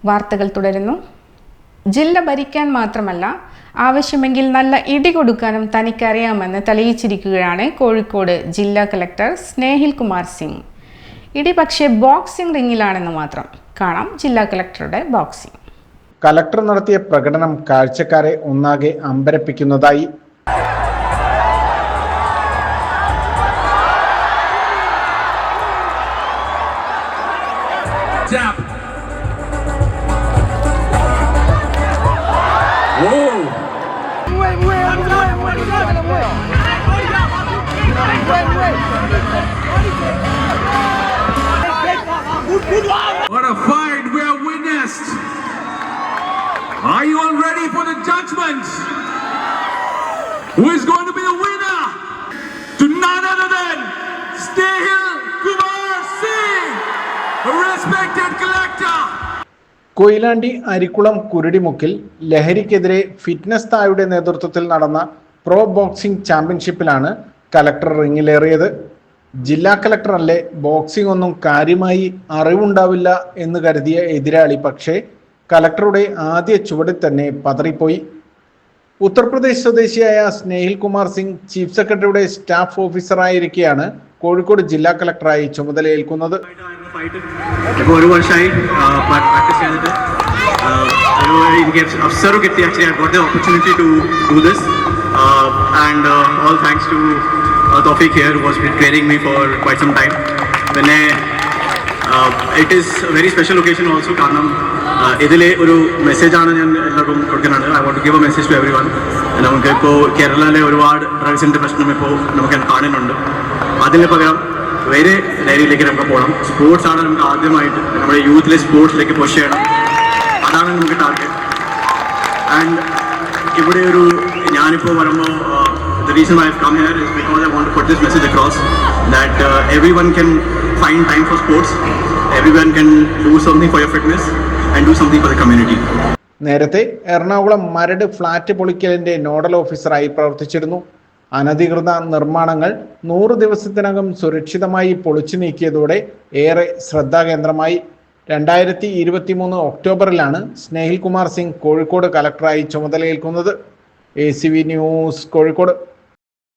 വാർത്തകൾ തുടരുന്നു. ജില്ല ഭരിക്കാൻ മാത്രമല്ല ആവശ്യമെങ്കിൽ നല്ല ഇടി കൊടുക്കാനും തനിക്കറിയാമെന്ന് തെളിയിച്ചിരിക്കുകയാണ് കോഴിക്കോട് ജില്ലാ കളക്ടർ സ്നേഹിൽ കുമാർ സിംഗ്. ഇടി പക്ഷേ ബോക്സിംഗ് റിങ്ങിലാണെന്ന് മാത്രം. കാണാം ജില്ലാ കളക്ടറുടെ ബോക്സിംഗ്. കളക്ടർ നടത്തിയ പ്രകടനം കാഴ്ചക്കാരെ ഒന്നാകെ അമ്പരപ്പിക്കുന്നതായി. What a fight we have witnessed! Are you all ready for the judgment? Who is going to be the winner? To none other than Snehil Kumar Singh, a respected collector. Koyilandy Arikkulam കുരുടിമുക്കിൽ ലഹരിക്കെതിരെ fitness തായുടെ നേതൃത്വത്തിൽ നടന്ന pro boxing ചാമ്പ്യൻഷിപ്പിലാണ് collector റിങ്ങിലേറിയത്. ജില്ലാ കളക്ടറല്ലേ, boxing ഒന്നും കാര്യമായി അറിവുണ്ടാവില്ല എന്ന് കരുതിയ എതിരാളി പക്ഷേ കലക്ടറുടെ ആദ്യ ചുവടിൽ തന്നെ പതറിപ്പോയി. ഉത്തർപ്രദേശ് സ്വദേശിയായ സ്നേഹിൽ കുമാർ സിംഗ് ചീഫ് സെക്രട്ടറിയുടെ സ്റ്റാഫ് ഓഫീസറായിരിക്കെയാണ് കോഴിക്കോട് ജില്ലാ കളക്ടറായി ചുമതലയേൽക്കുന്നത്. ഒരു വർഷമായി പ്രാക്ടീസ് ചെയ്തിട്ട് എനിക്ക് അവസരം കിട്ടി. Actually I got the opportunity to do this and all thanks to Tawfiq here who was training me for quite some time. പിന്നെ it is a very special occasion also കാരണം ഇതിലെ ഒരു മെസ്സേജാണ് ഞാൻ എല്ലാവർക്കും കൊടുക്കുന്നത്. I want to give a message to everyone. നമുക്ക് ഇപ്പോൾ കേരളയിലെ ഒരുപാട് ഡ്രഗ്സിൻ്റെ പ്രശ്നം ഇപ്പോൾ നമുക്ക് കാണുന്നുണ്ട്. അതിന് പകരം വേറെ ലഹരിയിലേക്ക് നമുക്ക് പോകണം. സ്പോർട്സ് ആണ് നമുക്ക് ആദ്യമായിട്ട് നമ്മുടെ യൂത്തിലെ സ്പോർട്സിലേക്ക് പുഷ് ചെയ്യണം. അതാണ് നമുക്ക് ടാർഗറ്റ്. ആൻഡ് ഇവിടെ ഒരു ഞാനിപ്പോൾ വരുമ്പോൾ the reason why I've come here is because I want to put this message across that everyone can find time for sports, everyone can do something for your fitness and do something for the community. നേരത്തെ Ernakulam Maradu flat പൊളിക്കലിന്റെ nodal ഓഫീസറായി പ്രവർത്തിച്ചിരുന്നു. അനധികൃത നിർമ്മാണങ്ങൾ 100 ദിവസത്തിനകം സുരക്ഷിതമായി പൊളിച്ചു നീക്കിയതോടെ ഏറെ ശ്രദ്ധാകേന്ദ്രമായി. 2023 ഒക്ടോബറിലാണ് Snehil Kumar Singh Kozhikode കളക്ടറായി ചുമതലയേൽക്കുന്നത്. ACV news Kozhikode.